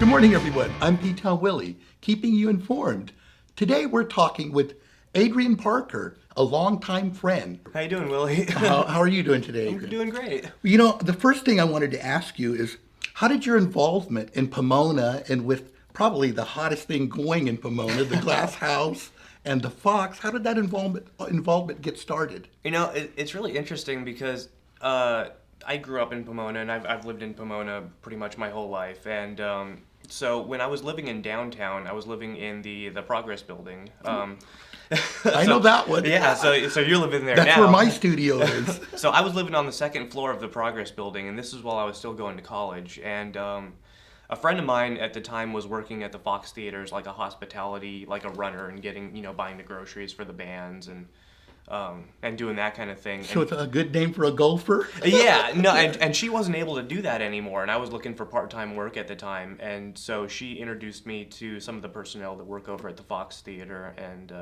Good morning, everyone. I'm P-Town Willie, keeping you informed. Today we're talking with Adrien Parker, a longtime friend. How you doing, Willie? How are you doing today, Adrien? I'm doing great. You know, the first thing I wanted to ask you is, how did your involvement in Pomona and with probably the hottest thing going in Pomona, the Glass House and the Fox, how did that involvement get started? You know, it's really interesting because I grew up in Pomona and I've lived in Pomona pretty much my whole life. And so when I was living in downtown, I was living in the Progress Building. I know that one. Yeah, so you're living there That's now. where my studio is. So I was living on the second floor of the Progress Building, and this is while I was still going to college. And a friend of mine at the time was working at the Fox Theaters, like a hospitality, like a runner, and getting, buying the groceries for the bands and doing that kind of thing. So it's a good name for a golfer? Yeah, no, and she wasn't able to do that anymore, and I was looking for part-time work at the time, and so she introduced me to some of the personnel that work over at the Fox Theater, and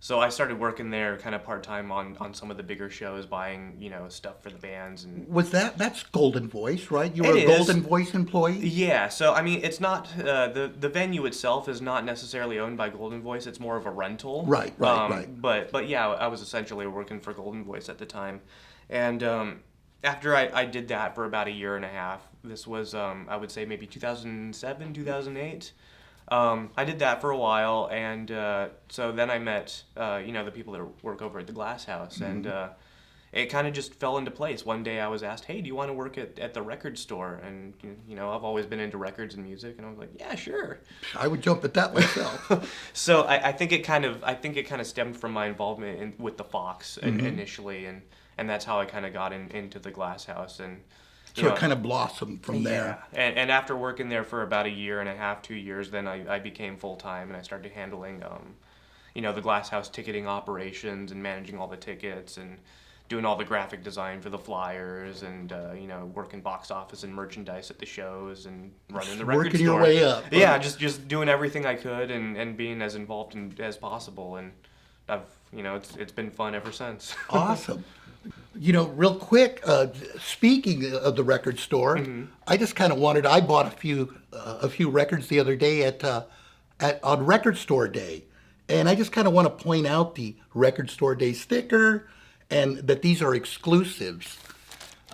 so I started working there kind of part-time on some of the bigger shows, buying, stuff for the bands. And that's Golden Voice, right? You were a Golden Voice employee? Yeah, so I mean, it's not, the venue itself is not necessarily owned by Golden Voice, it's more of a rental. Right. But yeah, I was essentially working for Golden Voice at the time. And after I did that for about a year and a half, this was, I would say maybe 2007, 2008. I did that for a while, and so then I met, the people that work over at the Glass House, and it kind of just fell into place. One day I was asked, hey, do you want to work at the record store? And, I've always been into records and music, and I was like, yeah, sure. I would jump at that myself. So I think it kind of stemmed from my involvement with the Fox initially, and that's how I kind of got into the Glass House. And so it kind of blossomed from there. Yeah, and after working there for about a year and a half, 2 years, then I became full-time, and I started handling, the Glass House ticketing operations and managing all the tickets and doing all the graphic design for the flyers and, working box office and merchandise at the shows and running the record store. Working your way up. Yeah, just doing everything I could and being as involved as possible, and it's been fun ever since. Awesome. Real quick, speaking of the record store, I just kind of I bought a few records the other day on Record Store Day, and I just kind of want to point out the Record Store Day sticker, and that these are exclusives.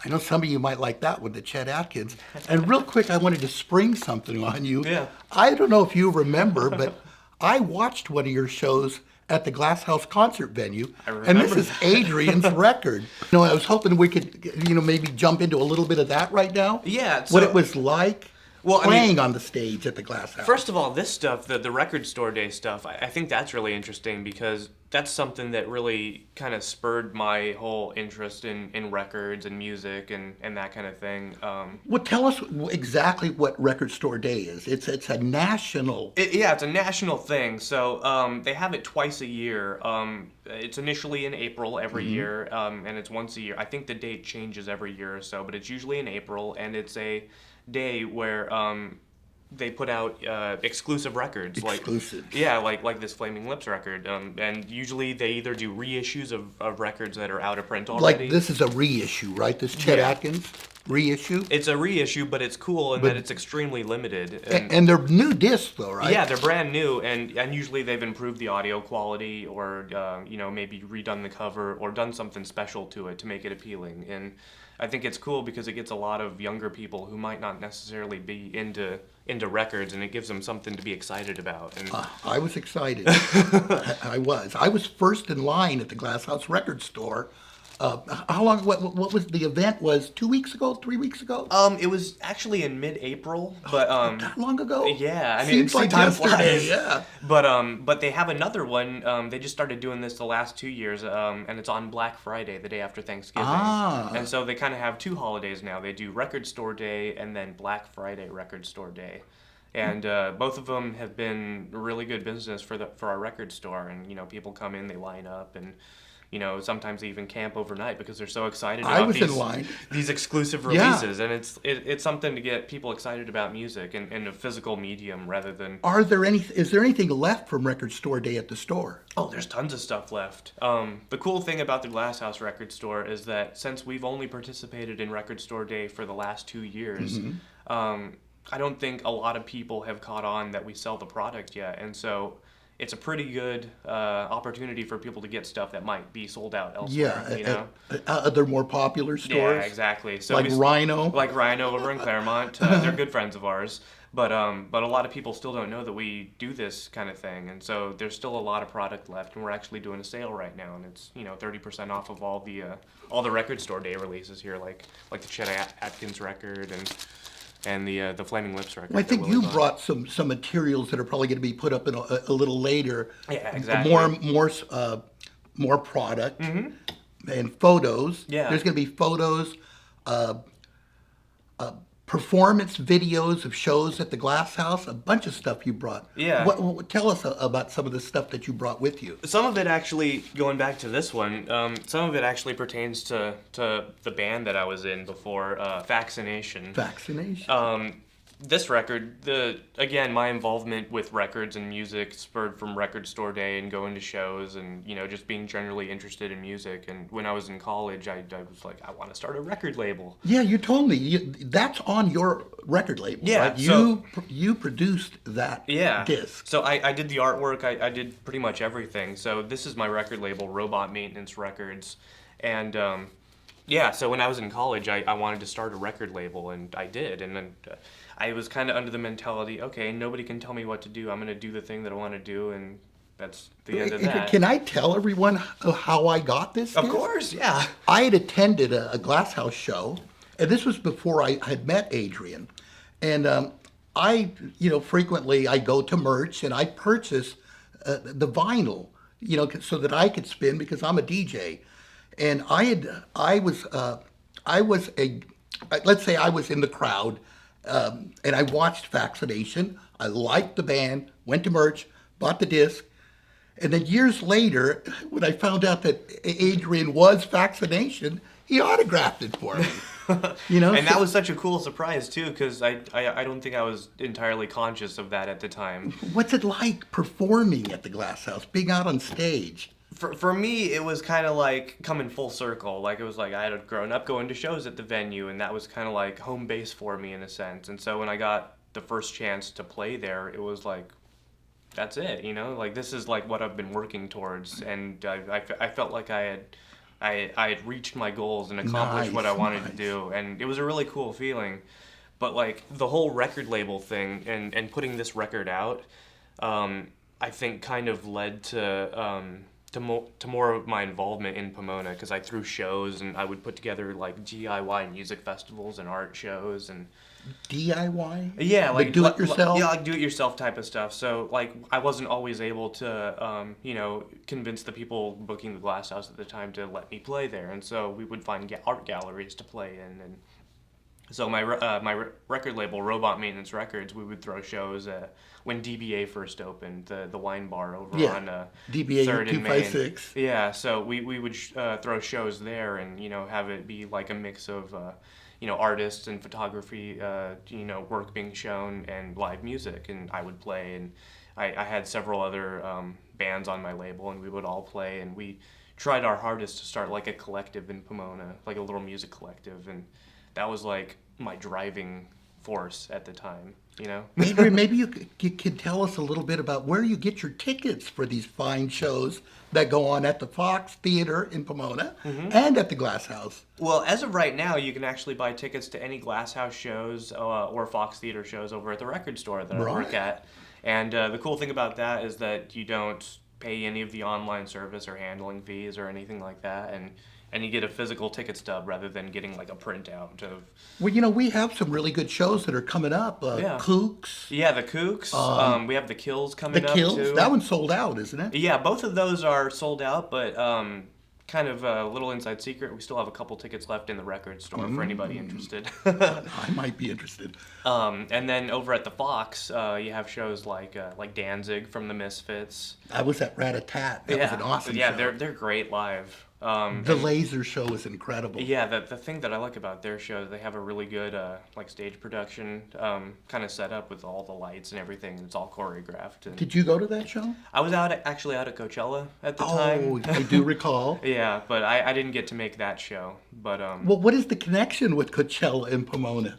I know some of you might like that one, the Chet Atkins. And real quick, I wanted to spring something on you. Yeah. I don't know if you remember, but I watched one of your shows at the Glass House concert venue, and this is Adrien's record. I was hoping we could, maybe jump into a little bit of that right now. Yeah. What it was like playing on the stage at the Glass House. First of all, this stuff, the Record Store Day stuff, I think that's really interesting because that's something that really kind of spurred my whole interest in records and music and that kind of thing. Well, tell us exactly what Record Store Day is. It's a national... it's a national thing. So they have it twice a year. It's initially in April every year, and it's once a year. I think the date changes every year or so, but it's usually in April, and it's a day where they put out exclusive records. Exclusive. Like this Flaming Lips record. And usually they either do reissues of records that are out of print already. Like this is a reissue, right? This Chet Atkins reissue? It's a reissue, but it's cool in that it's extremely limited. And they're new discs though, right? Yeah, they're brand new, and usually they've improved the audio quality or, maybe redone the cover or done something special to it to make it appealing. And I think it's cool because it gets a lot of younger people who might not necessarily be into records, and it gives them something to be excited about. And I was excited. I was first in line at the Glass House record store. How long? What was the event? Was 2 weeks ago? 3 weeks ago? It was actually in mid-April, but that long ago? Yeah, I mean, seems like time yesterday. flies. Yeah. But they have another one. They just started doing this the last 2 years, and it's on Black Friday, the day after Thanksgiving. And so they kind of have two holidays now. They do Record Store Day and then Black Friday Record Store Day. And both of them have been really good business for our record store. And people come in, they line up, and sometimes they even camp overnight because they're so excited about these exclusive releases. And it's something to get people excited about music in a physical medium rather than... Is there anything left from Record Store Day at the store? Oh, there's tons of stuff left. The cool thing about the Glass House Record Store is that since we've only participated in Record Store Day for the last 2 years, I don't think a lot of people have caught on that we sell the product yet, and so it's a pretty good opportunity for people to get stuff that might be sold out elsewhere. Yeah, You know? at other more popular stores. Yeah, exactly. So Like Rhino. like Rhino over in Claremont. They're good friends of ours. But a lot of people still don't know that we do this kind of thing, and so there's still a lot of product left, and we're actually doing a sale right now, and it's 30% off of all the record store day releases here, like the Chet Atkins record and the Flaming Lips record. Well, I think that you Willie's on. brought some materials that are probably going to be put up in a little later. Yeah, exactly. More product and photos. Yeah. There's going to be photos, performance videos of shows at the Glass House, a bunch of stuff you brought. Yeah. Tell us about some of the stuff that you brought with you. Some of it actually, going back to this one, some of it actually pertains to the band that I was in before, Vaccination. Vaccination. This record, again, my involvement with records and music spurred from record store day and going to shows and, just being generally interested in music. And when I was in college, I was like, I want to start a record label. Yeah, you told me. That's on your record label, Yeah, right? so- You produced that disc. So I did the artwork. I did pretty much everything. So this is my record label, Robot Maintenance Records. And so when I was in college, I wanted to start a record label, and I did. And then I was kind of under the mentality, okay, nobody can tell me what to do. I'm going to do the thing that I want to do, and that's the end of that. Can I tell everyone how I got this? Of course, yeah. I had attended a Glass House show, and this was before I had met Adrien. And frequently I go to merch and I purchase the vinyl, so that I could spin because I'm a DJ. And let's say I was in the crowd, and I watched Vaccination. I liked the band, went to merch, bought the disc. And then years later, when I found out that Adrien was Vaccination, he autographed it for me. And that was such a cool surprise too, because I don't think I was entirely conscious of that at the time. What's it like performing at the Glass House, being out on stage? For me, it was kind of like coming full circle. Like, it was like I had grown up going to shows at the venue, and that was kind of like home base for me in a sense. And so when I got the first chance to play there, it was like, that's it, Like, this is like what I've been working towards, and I felt like I had reached my goals and accomplished what I wanted to do, and it was a really cool feeling. But like the whole record label thing and putting this record out, I think kind of led to more of my involvement in Pomona, because I threw shows and I would put together like DIY music festivals and art shows and DIY? Yeah, like do it yourself. Yeah, like do it yourself type of stuff. So like I wasn't always able to convince the people booking the Glass House at the time to let me play there, and so we would find art galleries to play in. And so my record label, Robot Maintenance Records, we would throw shows when DBA first opened, the wine bar over on DBA 3rd and Main. 256. Yeah, so we would throw shows there and have it be like a mix of artists and photography, work being shown and live music, and I would play, and I had several other bands on my label, and we would all play, and we tried our hardest to start like a collective in Pomona, like a little music collective, and that was like my driving force at the time, Adrien, maybe you could tell us a little bit about where you get your tickets for these fine shows that go on at the Fox Theater in Pomona and at the Glass House. Well, as of right now, you can actually buy tickets to any Glass House shows or Fox Theater shows over at the record store that I work at. And the cool thing about that is that you don't pay any of the online service or handling fees or anything like that, and you get a physical ticket stub rather than getting like a printout of. Well, we have some really good shows that are coming up. Kooks. Yeah, the Kooks. We have the Kills coming up Kills. too. That one's sold out, isn't it? Yeah, both of those are sold out, but kind of a little inside secret, we still have a couple tickets left in the record store for anybody interested. I might be interested. And then over at the Fox, you have shows like Danzig from the Misfits. I was at Rat-a-Tat. That was an awesome show. Yeah, they're great live. The laser show is incredible. Yeah, the thing that I like about their show, they have a really good like stage production kind of set up with all the lights and everything. It's all choreographed. And Did you go to that show? I was actually out at Coachella at the time. Oh, I do recall. Yeah, but I didn't get to make that show. But well, what is the connection with Coachella and Pomona?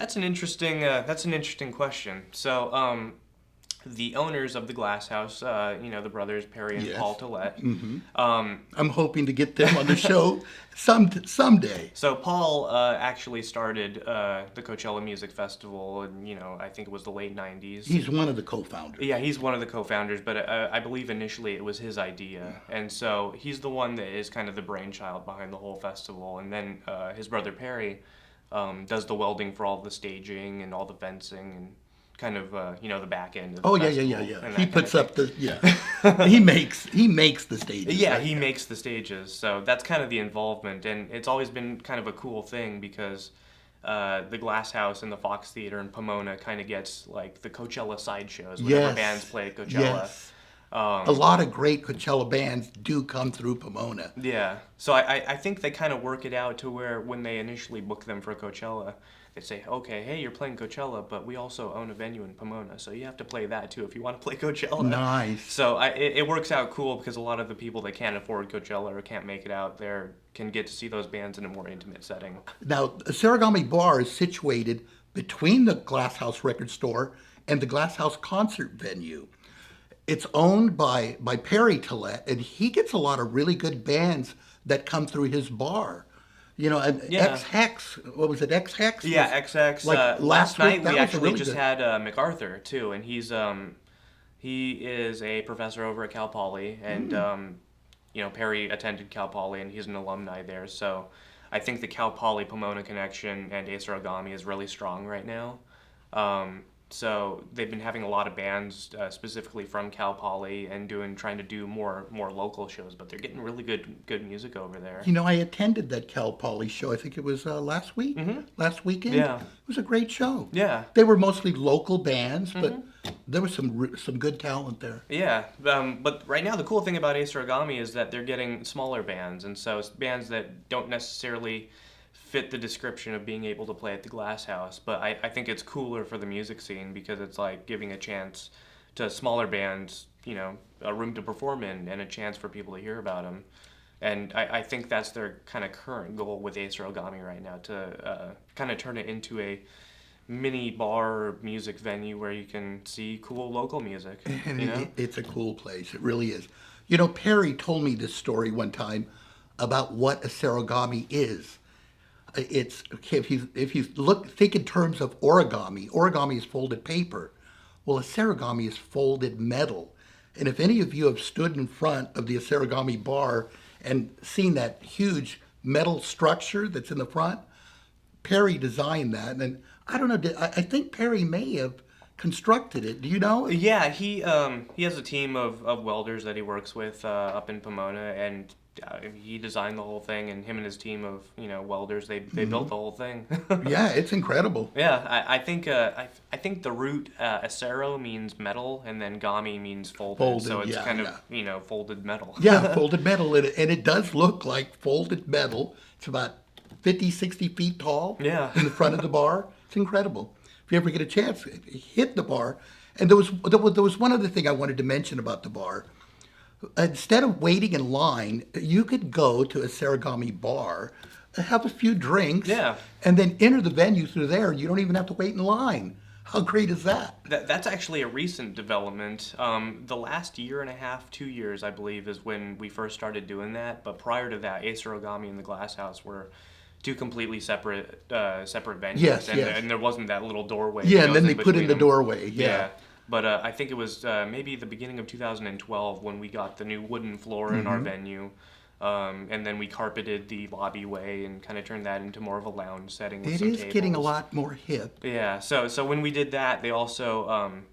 That's an interesting question. So, the owners of the Glass House, the brothers Perry and Yes. Paul Tillett. I'm hoping to get them on the show someday. So Paul actually started the Coachella Music Festival, and I think it was the late '90s. He's one of the co-founders. Yeah, he's one of the co-founders, but I believe initially it was his idea, and so he's the one that is kind of the brainchild behind the whole festival. And then his brother Perry does the welding for all the staging and all the fencing and kind of the back end of the festival. Yeah. He puts up he makes the stages. Yeah, right? he makes the stages. So that's kind of the involvement, and it's always been kind of a cool thing because the Glass House and the Fox Theater in Pomona kind of gets like the Coachella sideshows whenever Yes. bands play at Coachella. Yes. A lot of great Coachella bands do come through Pomona. Yeah. So I think they kind of work it out to where when they initially book them for Coachella, they say, okay, hey, you're playing Coachella, but we also own a venue in Pomona, so you have to play that too if you want to play Coachella. Nice. So it works out cool because a lot of the people that can't afford Coachella or can't make it out there can get to see those bands in a more intimate setting. Now, Acerogami Bar is situated between the Glass House record store and the Glass House concert venue. It's owned by Perry Tillett, and he gets a lot of really good bands that come through his bar. And Yeah. X-Hex, what was it, X-Hex? Yeah, XX. Like Last week, night that we was actually really just good. had MacArthur too, and he is a professor over at Cal Poly, and Perry attended Cal Poly, and he's an alumni there. So I think the Cal Poly Pomona connection and Acerogami is really strong right now. So they've been having a lot of bands specifically from Cal Poly and trying to do more local shows, but they're getting really good music over there. I attended that Cal Poly show. I think it was last weekend. Yeah. It was a great show. Yeah. They were mostly local bands, but there was some good talent there. Yeah, but right now the cool thing about Acerogami is that they're getting smaller bands, and so it's bands that don't necessarily fit the description of being able to play at the Glass House, but I think it's cooler for the music scene because it's like giving a chance to smaller bands, a room to perform in and a chance for people to hear about them. And I think that's their kind of current goal with Acerogami right now, to kind of turn it into a mini bar music venue where you can see cool local music. And it's a cool place. It really is. Perry told me this story one time about what Acerogami is. It's if you think in terms of origami is folded paper. Well, Acerogami is folded metal. And if any of you have stood in front of the Acerogami bar and seen that huge metal structure that's in the front, Perry designed that. And I don't know, I think Perry may have constructed it. Do you know? Yeah, he has a team of welders that he works with up in Pomona, and he designed the whole thing, and him and his team of welders, they built the whole thing. Yeah, it's incredible. Yeah, I think the root acero means metal, and then gami means folded, so it's kind of folded metal. Yeah, folded metal, and it does look like folded metal. It's about 50, 60 feet tall. Yeah. In the front of the bar. It's incredible. If you ever get a chance, hit the bar. And there was one other thing I wanted to mention about the bar. Instead of waiting in line, you could go to a Acerogami bar, have a few drinks, Yeah. and then enter the venue through there. You don't even have to wait in line. How great is that? That's actually a recent development. The last year and a half, 2 years, I believe, is when we first started doing that. But prior to that, Acerogami and the Glass House were two completely separate venues. Yes, and, yes. and there wasn't that little doorway. Yeah, that and then goes they put in between the them. doorway. Yeah. But I think it was maybe the beginning of 2012 when we got the new wooden floor in our venue. And then we carpeted the lobby way and kind of turned that into more of a lounge setting with It some is getting a tables. lot more hip. Yeah, so when we did that, they also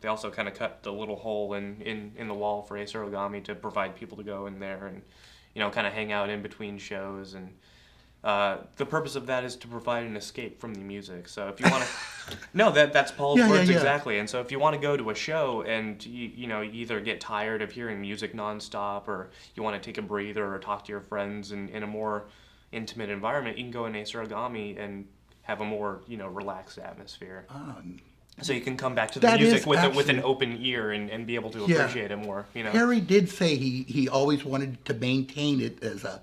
kind of cut the little hole in the wall for Acerogami to provide people to go in there and kind of hang out in between shows. And the purpose of that is to provide an escape from the music. So if you want to, no, that's Paul's Yeah, words yeah. exactly. And so if you want to go to a show and you either get tired of hearing music nonstop, or you want to take a breather or talk to your friends in a more intimate environment, you can go in Acerogami and have a more relaxed atmosphere. So you can come back to the That music is with an absolute- open ear and be able to Yeah. appreciate it more. Harry did say he always wanted to maintain it as a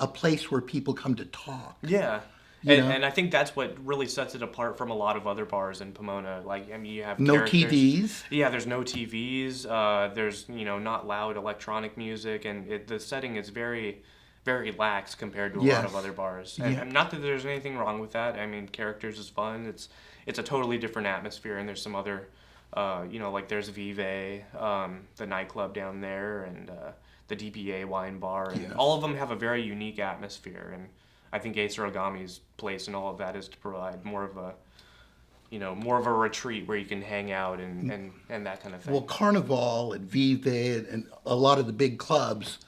place where people come to talk. Yeah. You know? And I think that's what really sets it apart from a lot of other bars in Pomona. Like, I mean, you have No characters. TVs. Yeah, there's no TVs. There's, not loud electronic music, and the setting is very, very lax compared to a lot of Yes. other bars. Yeah. And not that there's anything wrong with that. I mean, characters is fun. It's a totally different atmosphere, and there's some other, like there's Vive, the nightclub down there, and the DPA wine bar, and Yes. all of them have a very unique atmosphere. And I think Acerogami's place in all of that is to provide more of a retreat where you can hang out and that kind of thing. Well, Carnival and Vive and a lot of the big clubs,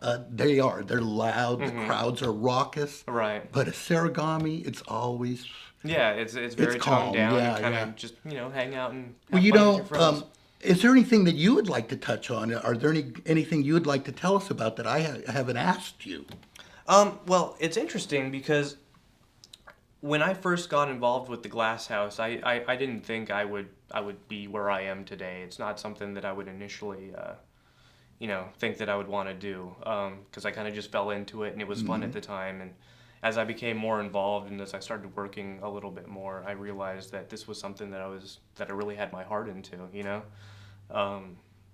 they're loud. The crowds are raucous. Right. But Acerogami, it's always. Yeah, it's very calm. toned down. Yeah, and kind yeah. of just hang out and have Well, you fun with your know, friends. is there anything that you would like to touch on? Are there anything you would like to tell us about that I haven't asked you? Well, it's interesting because when I first got involved with the Glass House, I didn't think I would be where I am today. It's not something that I would initially, think that I would want to do, because I kind of just fell into it and it was fun at the time. And as I became more involved and as I started working a little bit more, I realized that this was something that I really had my heart into.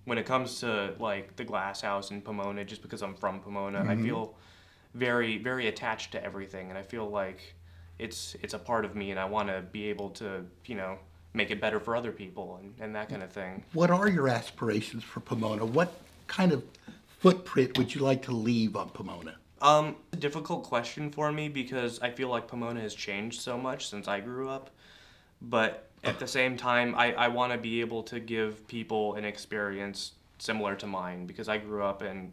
When it comes to like the Glass House in Pomona, just because I'm from Pomona, I feel very, very attached to everything, and I feel like it's a part of me, and I want to be able to, make it better for other people and that kind of thing. What are your aspirations for Pomona? What kind of footprint would you like to leave on Pomona? A difficult question for me because I feel like Pomona has changed so much since I grew up, but at the same time, I want to be able to give people an experience similar to mine because I grew up and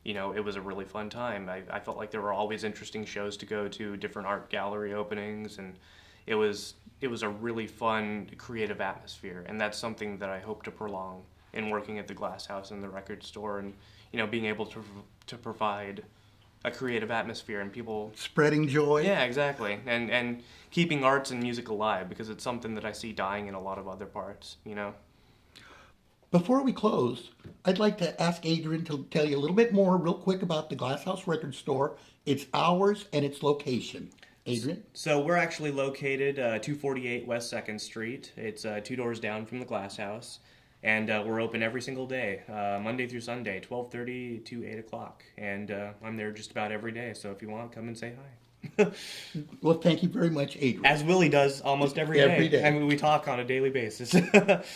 it was a really fun time. I felt like there were always interesting shows to go to, different art gallery openings, and it was a really fun, creative atmosphere. And that's something that I hope to prolong in working at the Glass House and the record store, and being able to provide a creative atmosphere and people Spreading joy? Yeah, exactly, and keeping arts and music alive because it's something that I see dying in a lot of other parts. Before we close, I'd like to ask Adrien to tell you a little bit more real quick about the Glass House Record Store, its hours, and its location. Adrien? So we're actually located 248 West 2nd Street. It's 2 doors down from the Glass House. And we're open every single day, Monday through Sunday, 12:30 to 8 o'clock. And I'm there just about every day, so if you want, come and say hi. Well, thank you very much, Adrien. As Willie does almost every day. Every day. I mean, we talk on a daily basis.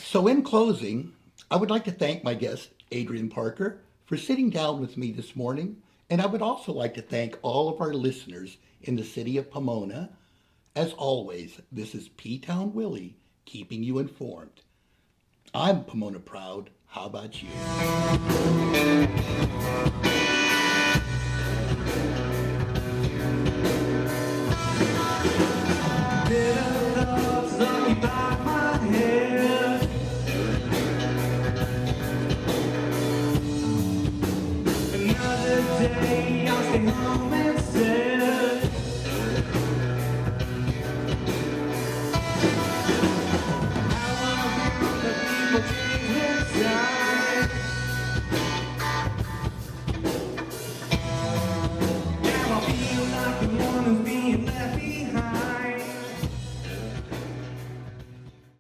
So in closing, I would like to thank my guest, Adrien Parker, for sitting down with me this morning. And I would also like to thank all of our listeners in the city of Pomona. As always, this is P-Town Willie, keeping you informed. I'm Pomona proud. How about you? Another day, I'll stay home.